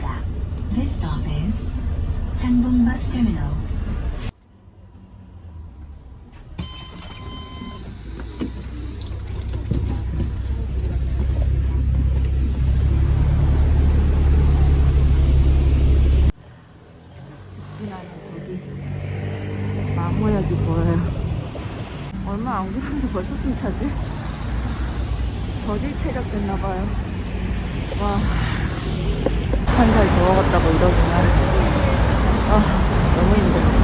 내리십니다. This stop is Sanbong Bus Terminal. 직진하는 저기 나무역이 보여요. 얼마 안 걸렸는데 벌써 숨차지? 저질 체력 됐나봐요. 와, 한 살 더 먹었다고 이러구나. 아, 너무 힘들어.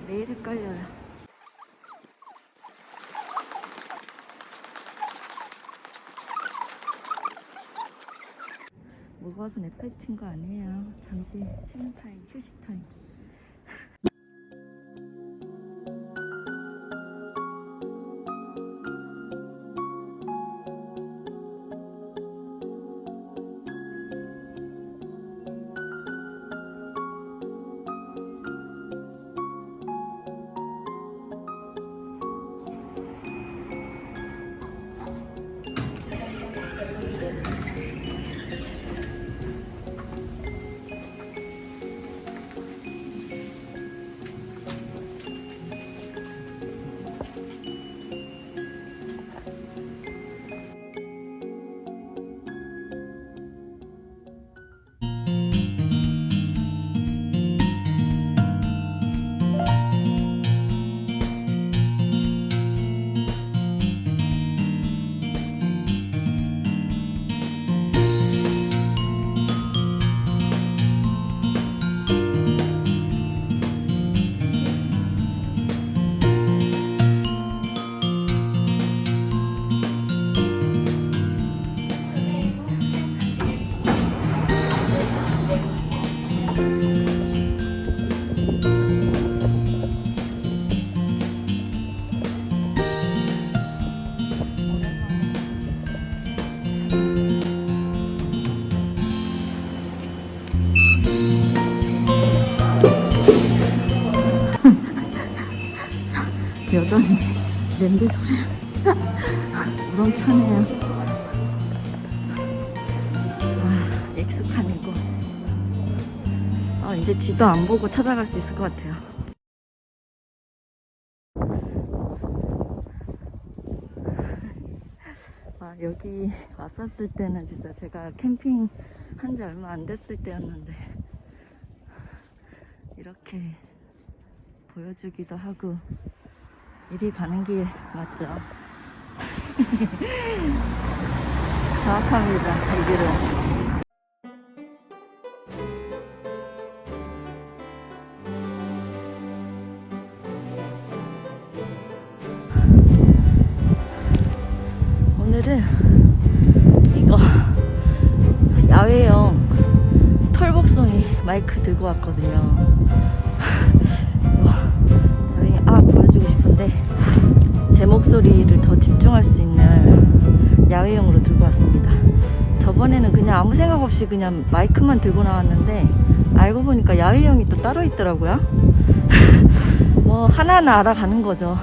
매일 헷갈려요. 무거워서 내팔친 거 아니에요. 잠시 쉬는 타임, 휴식 타임. 여전히 냄비 소리를 우렁차네요. 아, 익숙한 이고. 이제 지도 안 보고 찾아갈 수 있을 것 같아요. 여기 왔었을 때는 진짜 제가 캠핑 한 지 얼마 안 됐을 때였는데 이렇게 보여주기도 하고 이리 가는 길 맞죠? 정확합니다. 이 길은. 오늘은 이거 야외용 털복숭이 마이크 들고 왔거든요. 보여주고 싶은데 제 목소리를 더 집중할 수 있는 야외용으로 들고 왔습니다. 저번에는 그냥 아무 생각 없이 그냥 마이크만 들고 나왔는데 알고 보니까 야외용이 또 따로 있더라고요. 뭐 하나하나 알아가는 거죠.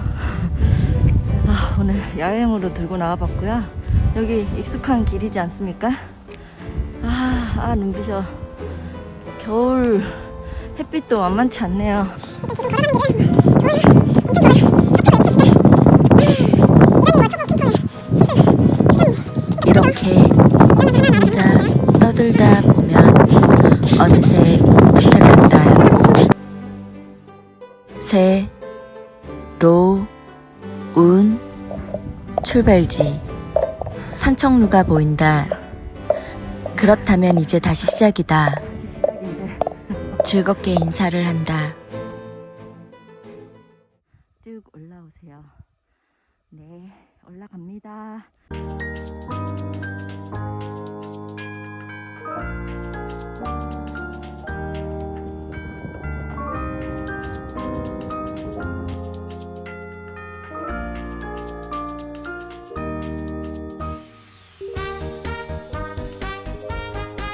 그래서 오늘 야외용으로 들고 나와봤고요. 여기 익숙한 길이지 않습니까? 눈부셔. 겨울 햇빛도 만만치 않네요. 이렇게 혼자 떠들다 보면 어느새 도착한다. 새로운 출발지. 산책로가 보인다. 그렇다면 이제 다시 시작이다. 즐겁게 인사를 한다. 쭉 올라오세요. 네, 올라갑니다.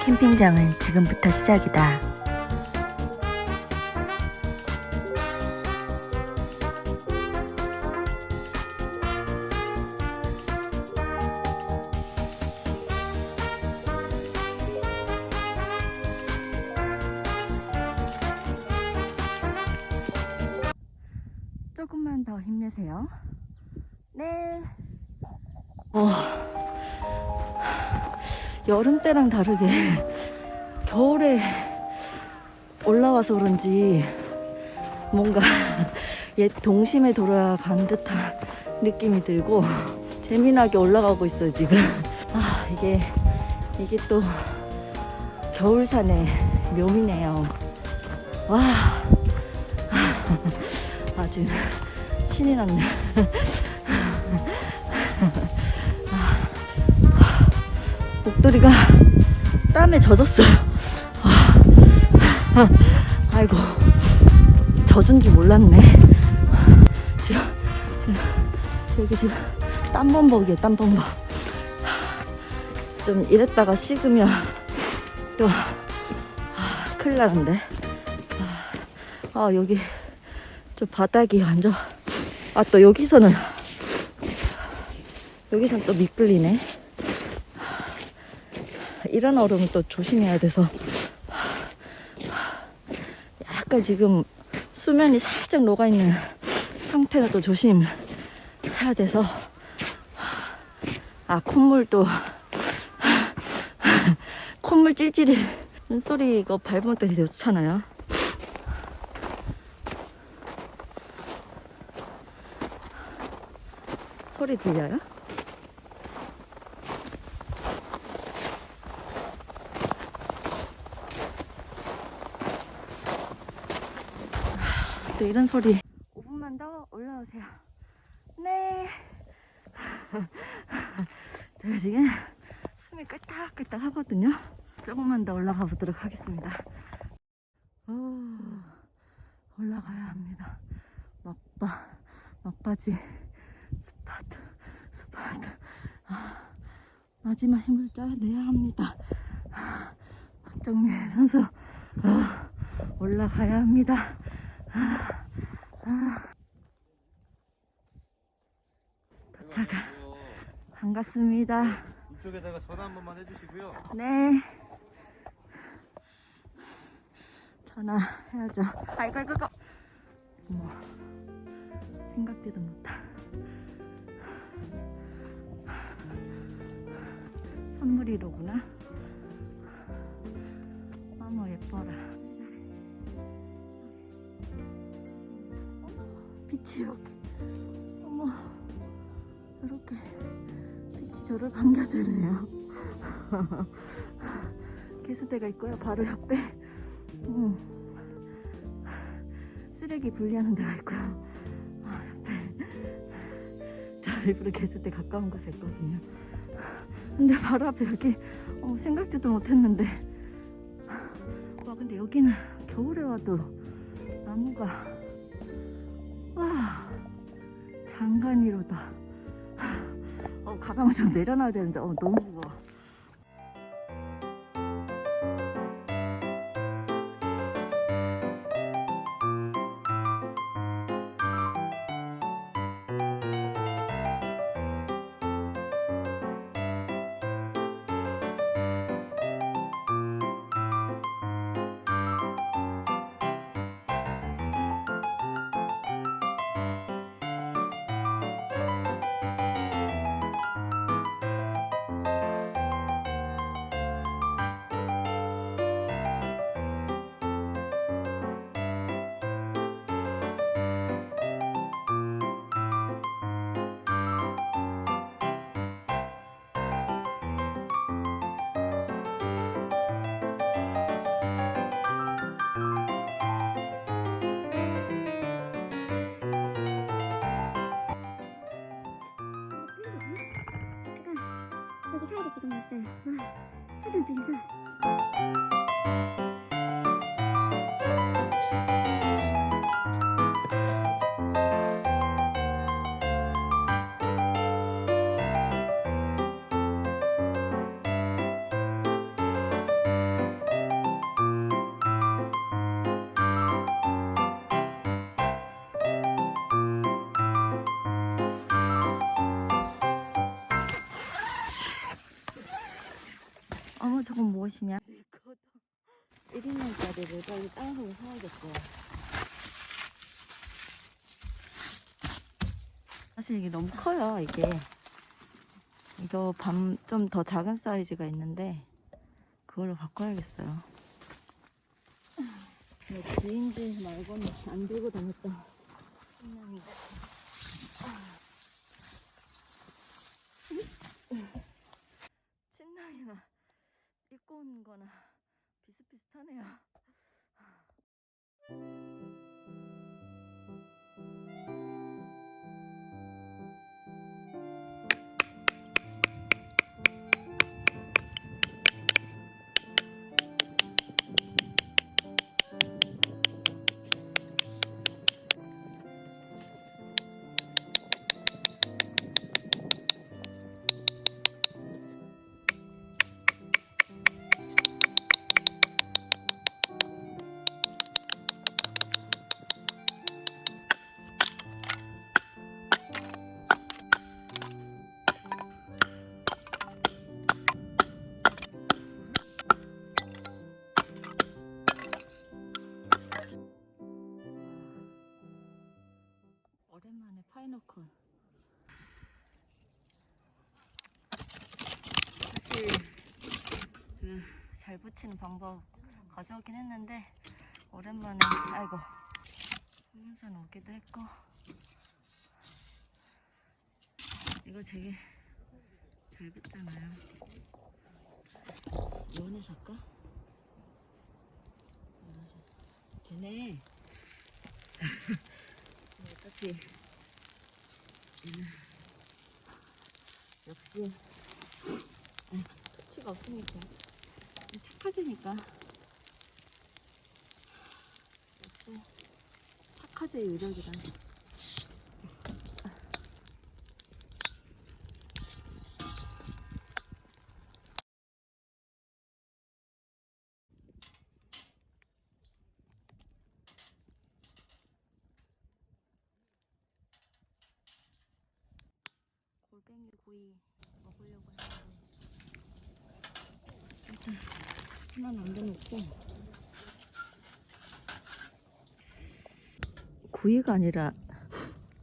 캠핑장은 지금부터 시작이다. 조금만 더 힘내세요. 네. 여름 때랑 다르게 겨울에 올라와서 그런지 뭔가 옛 동심에 돌아간 듯한 느낌이 들고 재미나게 올라가고 있어요 지금. 이게 또 겨울산의 묘미네요. 와, 아주 신이 났네. 목도리가 땀에 젖었어요. 아이고, 젖은 줄 몰랐네. 지금 여기 지금 땀범벅이에요, 땀범벅. 좀 이랬다가 식으면 또 큰일 나는데. 여기 저 바닥이 완전, 또 여기서는 또 미끌리네. 이런 얼음은 또 조심해야 돼서 약간 지금 수면이 살짝 녹아있는 상태가 또 조심해야 돼서. 콧물도 콧물 찔찔이 눈소리 이거 밟으면 또 되게 좋잖아요. 소리 들려요? 또 이런 소리. 5분만 더 올라오세요. 네. 제가 지금 숨이 끌딱끌딱 하거든요. 조금만 더 올라가 보도록 하겠습니다. 올라가야 합니다. 막바지 스파트. 마지막 힘을 짜내야 합니다. 박정민 선수, 올라가야 합니다. 도착. 반갑습니다. 이쪽에다가 전화 한 번만 해주시고요. 네. 전화해야죠. 아이고. 어머, 생각지도 못한 선물이로구나. 어머, 예뻐라. 빛이 이렇게, 어머, 이렇게 빛이 저를 반겨주네요. 개수대가 있고요, 바로 옆에. 쓰레기 분리하는 데가 있고요. 옆에 저 일부러 개수대 가까운 곳에 있거든요. 근데 바로 앞에 여기 생각지도 못했는데. 근데 여기는 겨울에 와도 나무가 장관이로다. 가방을 좀 내려놔야 되는데 너무 무거워. 여기 사이로 지금 왔어요. 하도 들려서. 무엇이냐? 1인용짜리를 빨리 땅콩을 사야겠어요. 사실 이게 너무 커요, 이게. 이거 좀 더 작은 사이즈가 있는데 그걸로 바꿔야겠어요. 지인들 말고는 안 들고 다녔다. 신랑이가. 침낭이나 입고 온 거나 비슷비슷하네요. 오랜만에 파이너콘. 사실 그 잘 붙이는 방법 가져오긴 했는데 오랜만에 아이고 소문산 오기도 했고 이거 되게 잘 붙잖아요. 이원에 살까? 되네. 어차피 얘는 역시 터치가 없으니까 착화제니까 역시 착화제의 위력이다. 골뱅이 구이 먹으려고 했는데 일단 하나 남겨놓고 구이가 아니라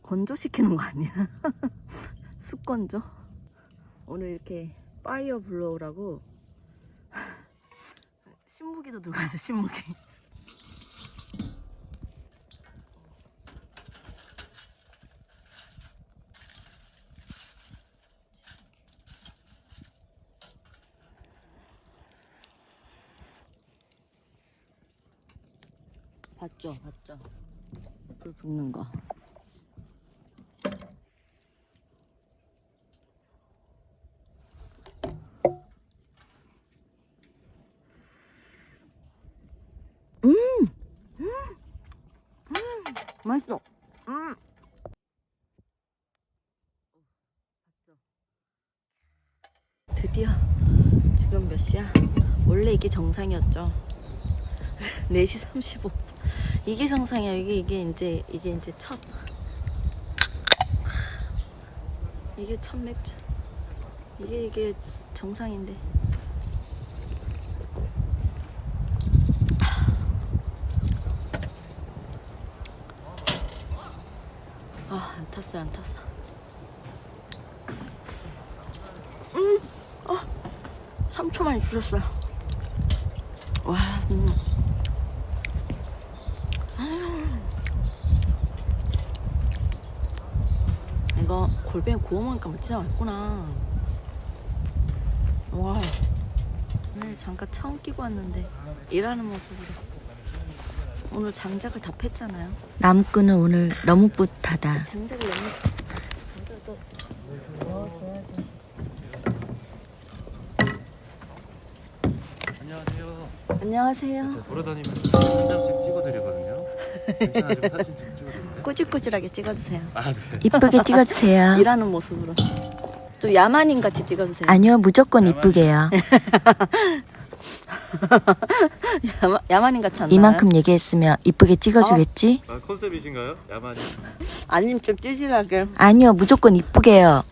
건조시키는 거 아니야? 숯건조? 오늘 이렇게 파이어 블로우라고 신무기도 들고 있어. 신무기. 봤죠? 봤죠? 불 붙는 거. 맛있어. 드디어 지금 몇 시야? 원래 이게 정상이었죠. 4시 35. 이게 정상이야. 이게 이제 첫. 이게 첫 맥주. 이게 정상인데. 안 탔어요, 안 탔어. 3초 만에 주셨어요. 와, 이거 골뱅이 구워 먹으니까 진짜 맛있구나. 와, 오늘 잠깐 처음 끼고 왔는데 일하는 모습으로 오늘 장작을 다 팼잖아요. 나무꾼은 오늘 너무 뿌듯하다. 장작을 또 넣어줘야지. 안녕하세요. 안녕하세요. 돌아다니면서 한 장씩 찍어드리거든요. 괜찮아지고 사진 좀 찍어드릴까요? 꾸질꾸질하게 찍어주세요. 아, 네. 이쁘게 찍어주세요. 일하는 모습으로. 좀 야만인 같이 찍어주세요. 아니요, 무조건 이쁘게요. 야만인 같지 않나요? 이만큼 얘기했으면 이쁘게 찍어주겠지? 아, 컨셉이신가요? 야만이. 아니면 좀 찌질하게. 아니요, 무조건 이쁘게요.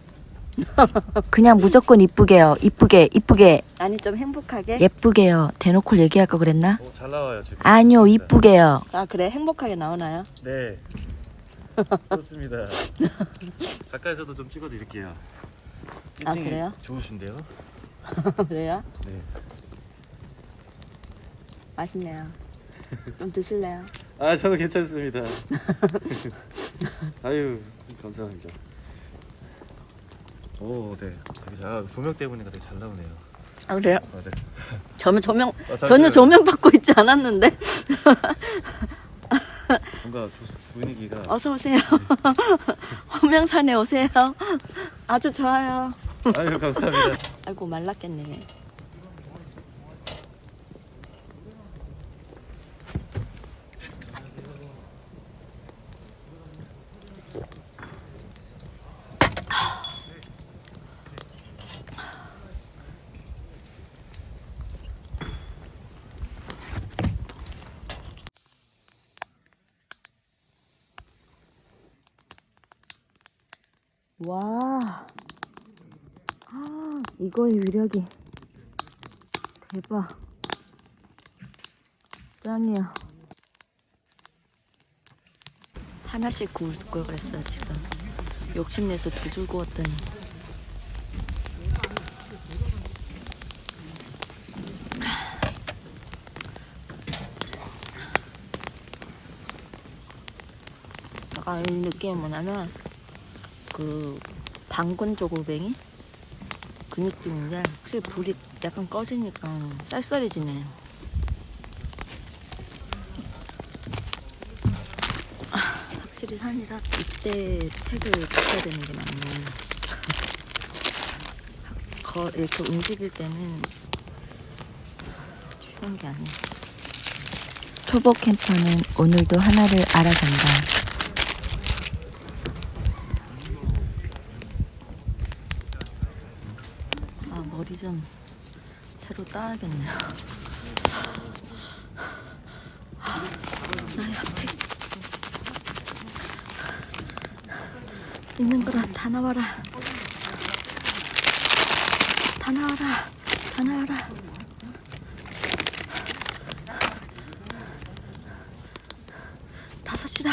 그냥 무조건 이쁘게요. 이쁘게. 아니 좀 행복하게? 예쁘게요. 대놓고 얘기할 거 그랬나? 잘 나와요 지금. 아니요, 이쁘게요. 아 그래? 행복하게 나오나요? 네. 좋습니다. 가까이서도 좀 찍어드릴게요. 아, 그래요? 좋으신데요? 그래요? 네. 맛있네요. 좀 드실래요? 아 저는 괜찮습니다. 아유 감사합니다. 오 네. 조명 때문에 되게 잘 나오네요. 아 그래요? 아, 네. 전혀 잠시만요. 전혀 조명 받고 있지 않았는데. 뭔가 분위기가. 어서 오세요. 허명산에 오세요. 아주 좋아요. 아유 감사합니다. 아이고 말랐겠네. 와, 이거의 위력이 대박. 짱이야. 하나씩 구울 걸 그랬어요 지금. 욕심내서 두 줄 구웠더니. 약간 이 느낌이 뭐냐면 그 방건 조골뱅이 그 느낌인데 확실히 불이 약간 꺼지니까 쌀쌀해지네. 확실히 산이라 이때 색을 붙여야 되는 게 맞네. 이렇게 움직일 때는 쉬운 게 아니야. 초보 캠퍼는 오늘도 하나를 알아간다. 아 머리 좀 새로 따야겠네요. 나의 핫팩 있는 거라 다 나와라. 다 나와라. 다 나와라. 다섯이다.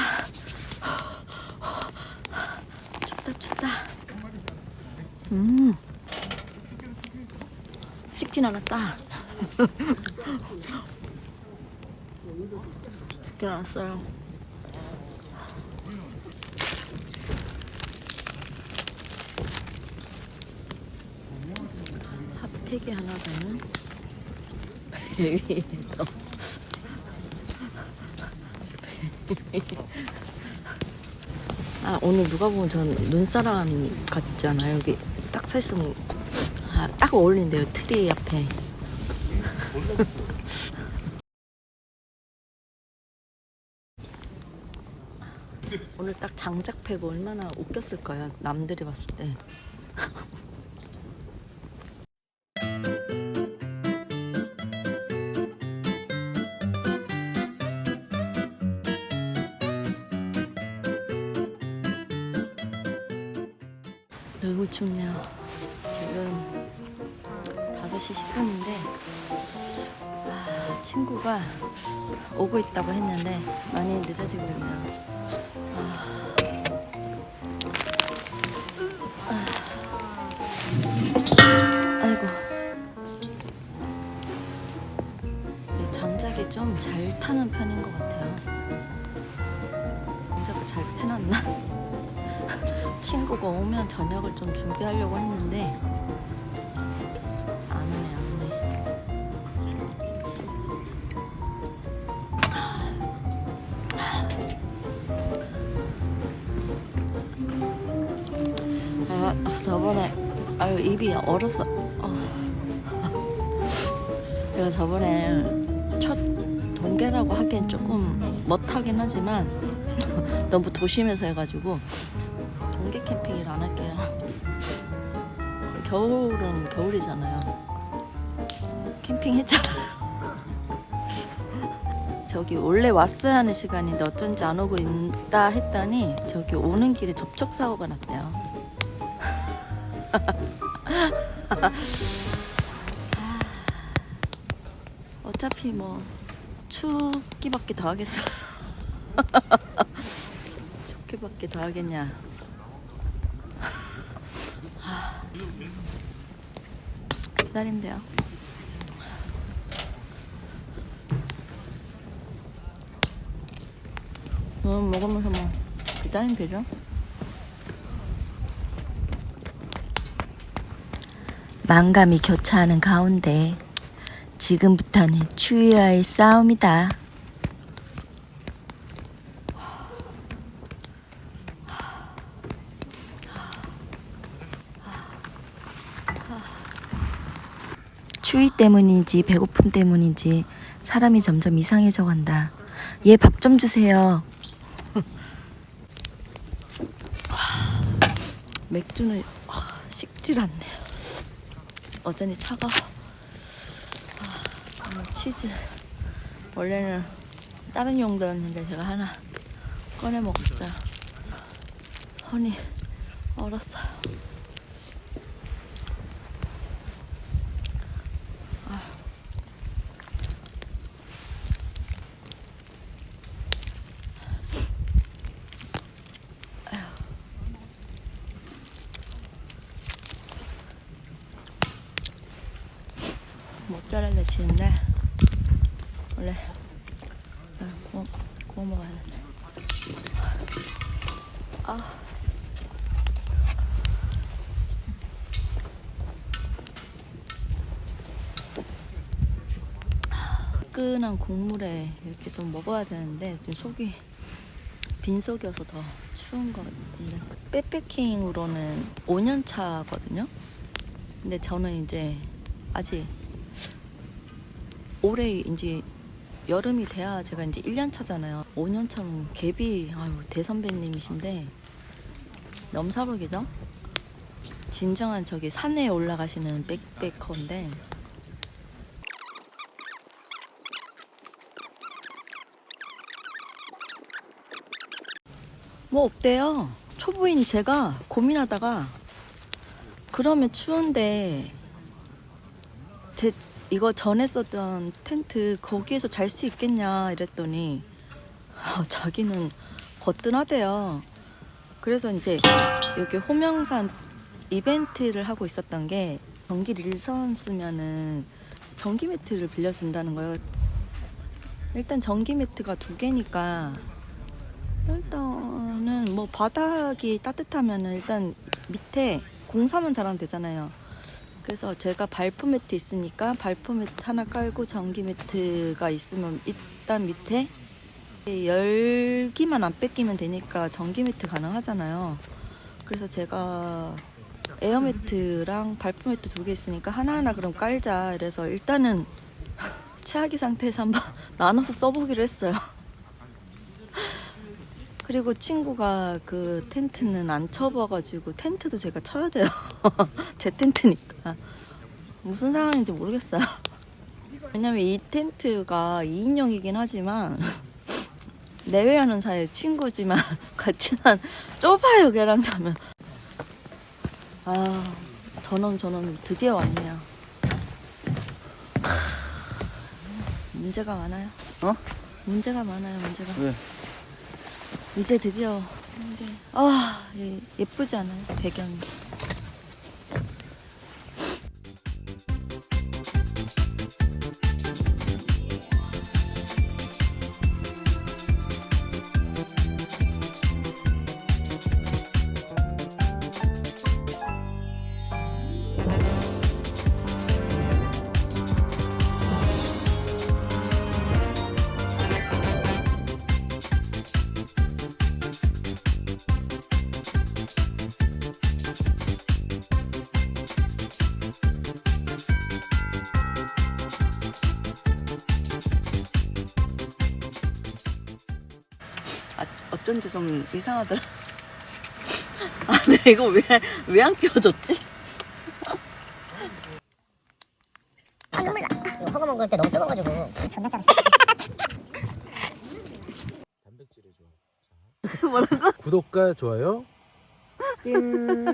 춥다 춥다. 식진 않았다. 식진 않았어요. 핫팩이 하나는 배 위에서 아 오늘 누가 보면 전 눈사람 같잖아요. 여기 딱 서 있으면 딱 어울린대요. 트리 앞에. 오늘 딱 장작 패고 얼마나 웃겼을 거야. 남들이 봤을 때. 너무 춥네요. 지금 5시 10분인데 친구가 오고 있다고 했는데 많이 늦어지고 있네요. 아이고 이 전작이 좀 잘 타는 편인 것 같아요. 전작을 잘 해놨나? 친구가 오면 저녁을 좀 준비하려고 했는데 안 오네. 저번에 입이 얼었어. 제가 저번에 첫 동계라고 하기엔 조금 멋하긴 하지만 너무 도심에서 해가지고 동계 캠핑을 안 할게요. 겨울은 겨울이잖아요. 캠핑 했잖아요. 저기 원래 왔어야 하는 시간인데 어쩐지 안 오고 있다 했더니 저기 오는 길에 접촉사고가 났대요. 어차피 뭐 춥기밖에 더 하겠어. 춥기밖에 더 하겠냐. 기다리면 돼요. 먹으면서 뭐 기다리면 되죠. 만감이 교차하는 가운데 지금부터는 추위와의 싸움이다. 추위 때문인지 배고픔 때문인지 사람이 점점 이상해져 간다. 얘 밥 좀 주세요. 맥주는 식질 않네요. 어전히 차가워. 치즈 원래는 다른 용도였는데 제가 하나 꺼내 먹었어요. 손이 얼었어요. 모짜렐라 치즈인데 원래 구워 먹어야 돼. 뜨끈한 국물에 이렇게 좀 먹어야 되는데 지금 속이 빈속이어서 더 추운 것 같은데. 백패킹으로는 5년 차거든요. 근데 저는 이제 아직 올해 이제 여름이 돼야 제가 이제 1년 차잖아요. 5년 차면 갭이 대선배님이신데 넘사벽이죠. 진정한 저기 산에 올라가시는 백패커인데 뭐 없대요. 초보인 제가 고민하다가 그러면 추운데 이거 전에 썼던 텐트 거기에서 잘 수 있겠냐 이랬더니 자기는 거뜬하대요. 그래서 이제 여기 호명산 이벤트를 하고 있었던 게 전기 릴선 쓰면은 전기 매트를 빌려준다는 거예요. 일단 전기 매트가 2개니까 일단은 뭐 바닥이 따뜻하면은 일단 밑에 공사만 잘하면 되잖아요. 그래서 제가 발포 매트 있으니까 발포 매트 하나 깔고 전기 매트가 있으면 일단 밑에 열기만 안 뺏기면 되니까 전기 매트 가능하잖아요. 그래서 제가 에어 매트랑 발포 매트 2개 있으니까 하나하나 그럼 깔자. 그래서 일단은 최악의 상태에서 한번 나눠서 써보기로 했어요. 그리고 친구가 그 텐트는 안 쳐봐가지고 텐트도 제가 쳐야 돼요. 제 텐트니까. 무슨 상황인지 모르겠어요. 왜냐면 이 텐트가 2인용이긴 하지만 내외하는 사이 친구지만 같이 난 좁아요. 계란자면. 저놈 드디어 왔네요. 문제가 많아요. 문제가 많아요. 문제가. 왜? 이제 드디어 이제 예쁘지 않아요? 배경이. 어쩐지 좀 이상하더라. 근데 이거 왜 안 띄워줬지? 눈물 나. 이거 허거 먹을 때 너무 뜨거워가지고 존나 짜라. 단백질이 좋아. 뭐라고? 구독과 좋아요. 띵.